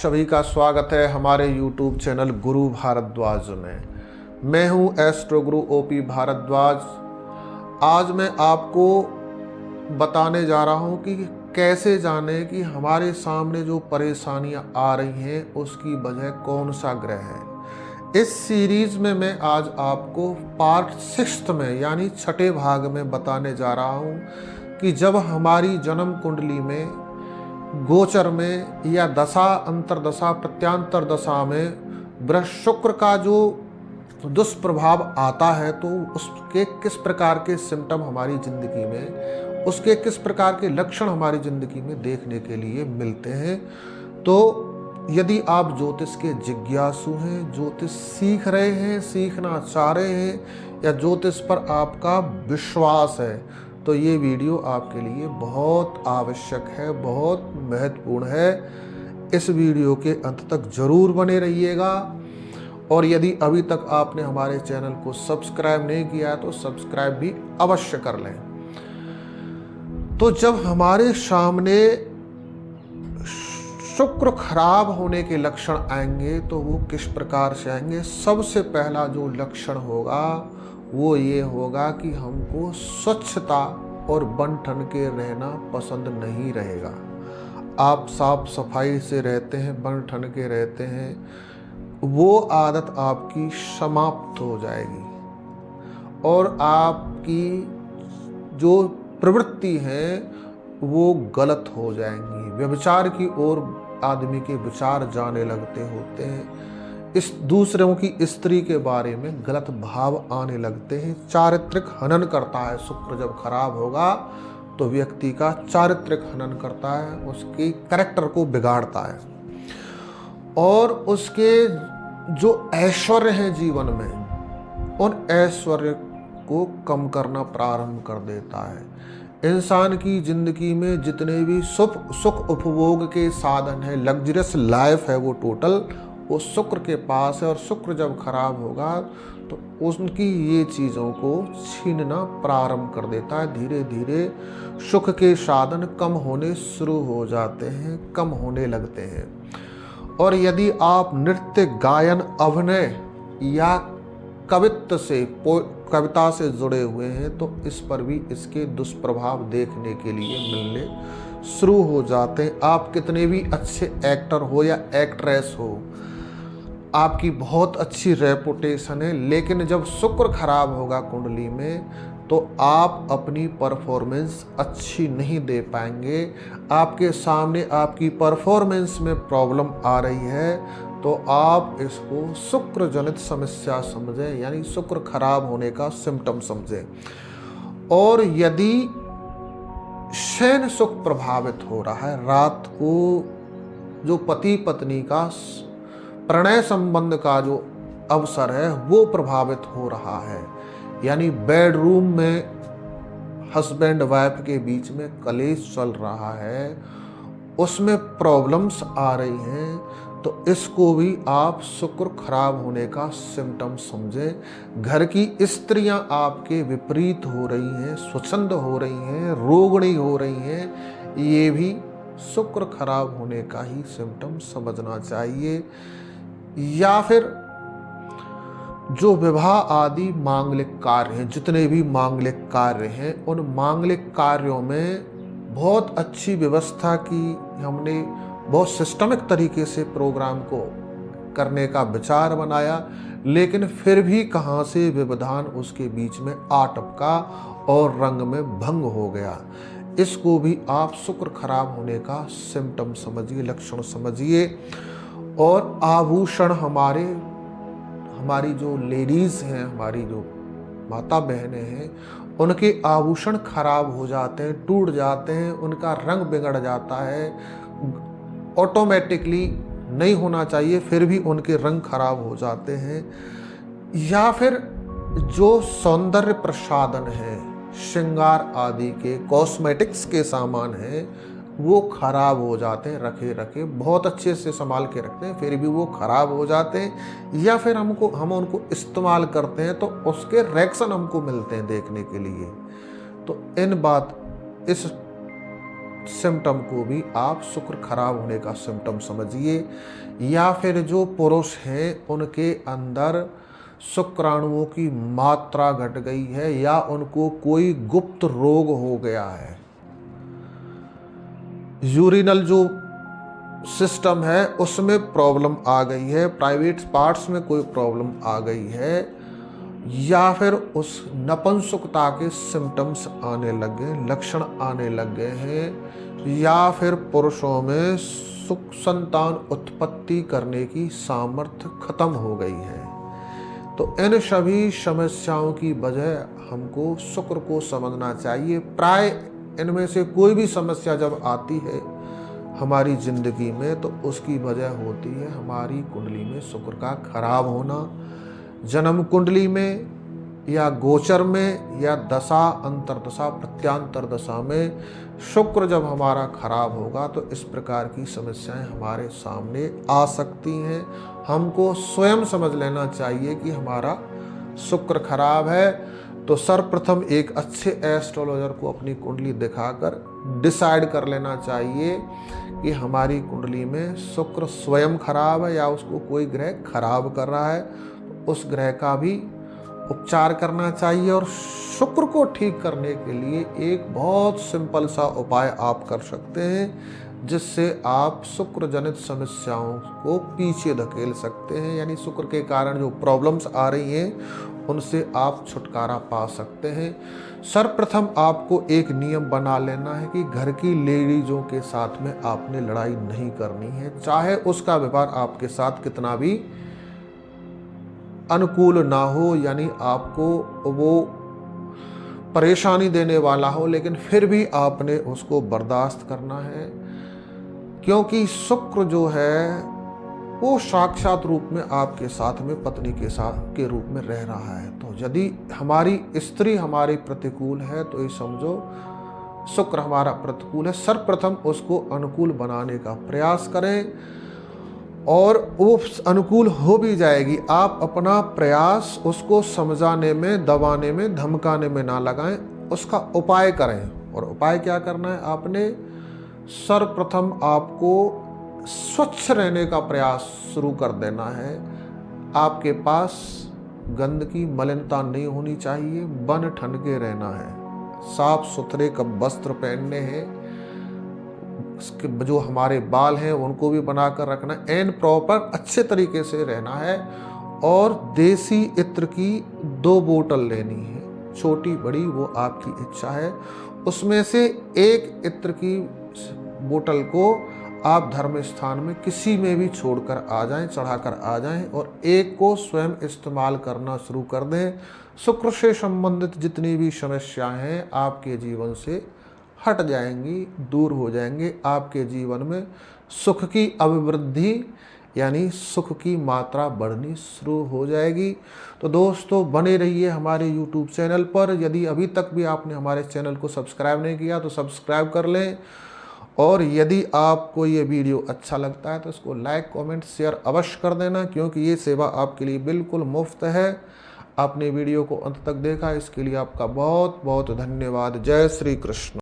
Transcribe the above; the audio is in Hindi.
सभी का स्वागत है हमारे YouTube चैनल गुरु भारद्वाज में। मैं हूं एस्ट्रो गुरु ओपी भारद्वाज। आज मैं आपको बताने जा रहा हूं कि कैसे जाने कि हमारे सामने जो परेशानियां आ रही हैं उसकी वजह कौन सा ग्रह है। इस सीरीज में मैं आज आपको पार्ट 6 में यानी छठे भाग में बताने जा रहा हूं कि जब हमारी जन्म कुंडली में गोचर में या दशा अंतरदशा प्रत्यांतर दशा में बृहस्पति शुक्र का जो दुष्प्रभाव आता है तो उसके किस प्रकार के सिम्टम हमारी जिंदगी में, उसके किस प्रकार के लक्षण हमारी जिंदगी में देखने के लिए मिलते हैं। तो यदि आप ज्योतिष के जिज्ञासु हैं, ज्योतिष सीख रहे हैं, सीखना चाह रहे हैं या ज्योतिष पर आपका विश्वास है तो ये वीडियो आपके लिए बहुत आवश्यक है, बहुत महत्वपूर्ण है। इस वीडियो के अंत तक जरूर बने रहिएगा। और यदि अभी तक आपने हमारे चैनल को सब्सक्राइब नहीं किया है तो सब्सक्राइब भी अवश्य कर लें। तो जब हमारे सामने शुक्र खराब होने के लक्षण आएंगे तो वो किस प्रकार से आएंगे। सबसे पहला जो लक्षण होगा वो ये होगा कि हमको स्वच्छता और बन ठन के रहना पसंद नहीं रहेगा। आप साफ सफाई से रहते हैं, बन ठन के रहते हैं, वो आदत आपकी समाप्त हो जाएगी और आपकी जो प्रवृत्ति है वो गलत हो जाएंगी। व्यभिचार की ओर आदमी के विचार जाने लगते होते हैं, इस दूसरों की स्त्री के बारे में गलत भाव आने लगते हैं। चारित्रिक हनन करता है शुक्र। जब खराब होगा तो व्यक्ति का चारित्रिक हनन करता है, उसके कैरेक्टर को बिगाड़ता है और उसके जो ऐश्वर्य है जीवन में उन ऐश्वर्य को कम करना प्रारंभ कर देता है। इंसान की जिंदगी में जितने भी सुख उपभोग के साधन है, लग्जरियस लाइफ है, वो टोटल वो शुक्र के पास है। और शुक्र जब खराब होगा तो उनकी ये चीज़ों को छीनना प्रारंभ कर देता है। धीरे धीरे सुख के साधन कम होने शुरू हो जाते हैं, कम होने लगते हैं। और यदि आप नृत्य, गायन, अभिनय या कविता से जुड़े हुए हैं तो इस पर भी इसके दुष्प्रभाव देखने के लिए मिलने शुरू हो जाते हैं। आप कितने भी अच्छे एक्टर हो या एक्ट्रेस हो, आपकी बहुत अच्छी रेपुटेशन है, लेकिन जब शुक्र खराब होगा कुंडली में तो आप अपनी परफॉर्मेंस अच्छी नहीं दे पाएंगे। आपके सामने आपकी परफॉर्मेंस में प्रॉब्लम आ रही है तो आप इसको शुक्र जनित समस्या समझें, यानी शुक्र खराब होने का सिम्टम समझें। और यदि शयन सुख प्रभावित हो रहा है, रात को जो पति पत्नी का प्रणय संबंध का जो अवसर है वो प्रभावित हो रहा है, यानी बेडरूम में हस्बैंड वाइफ के बीच में कलेश चल रहा है, उसमें प्रॉब्लम्स आ रही हैं, तो इसको भी आप शुक्र खराब होने का सिम्टम समझें। घर की स्त्रियां आपके विपरीत हो रही हैं, स्वच्छंद हो रही हैं, रोगणी हो रही हैं, ये भी शुक्र खराब होने का ही सिम्टम समझना चाहिए। या फिर जो विवाह आदि मांगलिक कार्य हैं, जितने भी मांगलिक कार्य हैं, उन मांगलिक कार्यों में बहुत अच्छी व्यवस्था की, हमने बहुत सिस्टमिक तरीके से प्रोग्राम को करने का विचार बनाया, लेकिन फिर भी कहाँ से व्यवधान उसके बीच में आ टपका और रंग में भंग हो गया। इसको भी आप शुक्र खराब होने का सिम्टम समझिए, लक्षण समझिए। और आभूषण हमारी जो लेडीज हैं, हमारी जो माता बहनें हैं, उनके आभूषण खराब हो जाते हैं, टूट जाते हैं, उनका रंग बिगड़ जाता है। ऑटोमेटिकली नहीं होना चाहिए फिर भी उनके रंग खराब हो जाते हैं। या फिर जो सौंदर्य प्रसाधन है, श्रृंगार आदि के कॉस्मेटिक्स के सामान हैं, वो खराब हो जाते हैं। रखे रखे बहुत अच्छे से संभाल के रखते हैं फिर भी वो खराब हो जाते हैं, या फिर हम उनको इस्तेमाल करते हैं तो उसके रिएक्शन हमको मिलते हैं देखने के लिए। तो इस सिम्टम को भी आप शुक्र खराब होने का सिम्टम समझिए। या फिर जो पुरुष हैं उनके अंदर शुक्राणुओं की मात्रा घट गई है या उनको कोई गुप्त रोग हो गया है, यूरिनल जो सिस्टम है उसमें प्रॉब्लम आ गई है, प्राइवेट पार्ट्स में कोई प्रॉब्लम आ गई है, या फिर उस नपुंसकता के सिम्टम्स आने लग गए, लक्षण आने लग गए हैं, या फिर पुरुषों में सुख संतान उत्पत्ति करने की सामर्थ्य खत्म हो गई है। तो इन सभी समस्याओं की वजह हमको शुक्र को समझना चाहिए। प्राय इनमें से कोई भी समस्या जब आती है हमारी जिंदगी में तो उसकी वजह होती है हमारी कुंडली में शुक्र का खराब होना। जन्म कुंडली में या गोचर में या दशा, अंतरदशा, प्रत्यांतर दशा में शुक्र जब हमारा खराब होगा तो इस प्रकार की समस्याएं हमारे सामने आ सकती हैं। हमको स्वयं समझ लेना चाहिए कि हमारा शुक्र खराब है। तो सर्वप्रथम एक अच्छे एस्ट्रोलॉजर को अपनी कुंडली दिखाकर डिसाइड कर लेना चाहिए कि हमारी कुंडली में शुक्र स्वयं खराब है या उसको कोई ग्रह खराब कर रहा है। उस ग्रह का भी उपचार करना चाहिए। और शुक्र को ठीक करने के लिए एक बहुत सिंपल सा उपाय आप कर सकते हैं जिससे आप शुक्र जनित समस्याओं को पीछे धकेल सकते हैं, यानी शुक्र के कारण जो प्रॉब्लम्स आ रही हैं उनसे आप छुटकारा पा सकते हैं। सर्वप्रथम आपको एक नियम बना लेना है कि घर की लेडीजों के साथ में आपने लड़ाई नहीं करनी है, चाहे उसका व्यवहार आपके साथ कितना भी अनुकूल ना हो, यानी आपको वो परेशानी देने वाला हो, लेकिन फिर भी आपने उसको बर्दाश्त करना है। क्योंकि शुक्र जो है वो साक्षात रूप में आपके साथ में पत्नी के साथ के रूप में रह रहा है। तो यदि हमारी स्त्री हमारी प्रतिकूल है तो ये समझो शुक्र हमारा प्रतिकूल है। सर्वप्रथम उसको अनुकूल बनाने का प्रयास करें और वो अनुकूल हो भी जाएगी। आप अपना प्रयास उसको समझाने में, दबाने में, धमकाने में ना लगाएं, उसका उपाय करें। और उपाय क्या करना है, आपने सर्वप्रथम आपको स्वच्छ रहने का प्रयास शुरू कर देना है। आपके पास गंदगी, मलिनता नहीं होनी चाहिए, बन ठन के रहना है, साफ सुथरे कब वस्त्र पहनने हैं, जो हमारे बाल हैं उनको भी बनाकर रखना है, एंड प्रॉपर अच्छे तरीके से रहना है। और देसी इत्र की 2 बोतल लेनी है, छोटी बड़ी वो आपकी इच्छा है। उसमें से एक इत्र की बोतल को आप धर्म स्थान में किसी में भी छोड़कर आ जाएं, चढ़ाकर आ जाएं, और एक को स्वयं इस्तेमाल करना शुरू कर दें। शुक्र से संबंधित जितनी भी समस्याएं हैं आपके जीवन से हट जाएंगी, दूर हो जाएंगे। आपके जीवन में सुख की अभिवृद्धि यानी सुख की मात्रा बढ़नी शुरू हो जाएगी। तो दोस्तों बने रहिए हमारे YouTube चैनल पर। यदि अभी तक भी आपने हमारे चैनल को सब्सक्राइब नहीं किया तो सब्सक्राइब कर लें। और यदि आपको ये वीडियो अच्छा लगता है तो इसको लाइक, कमेंट, शेयर अवश्य कर देना, क्योंकि ये सेवा आपके लिए बिल्कुल मुफ्त है। आपने वीडियो को अंत तक देखा इसके लिए आपका बहुत बहुत धन्यवाद। जय श्री कृष्ण।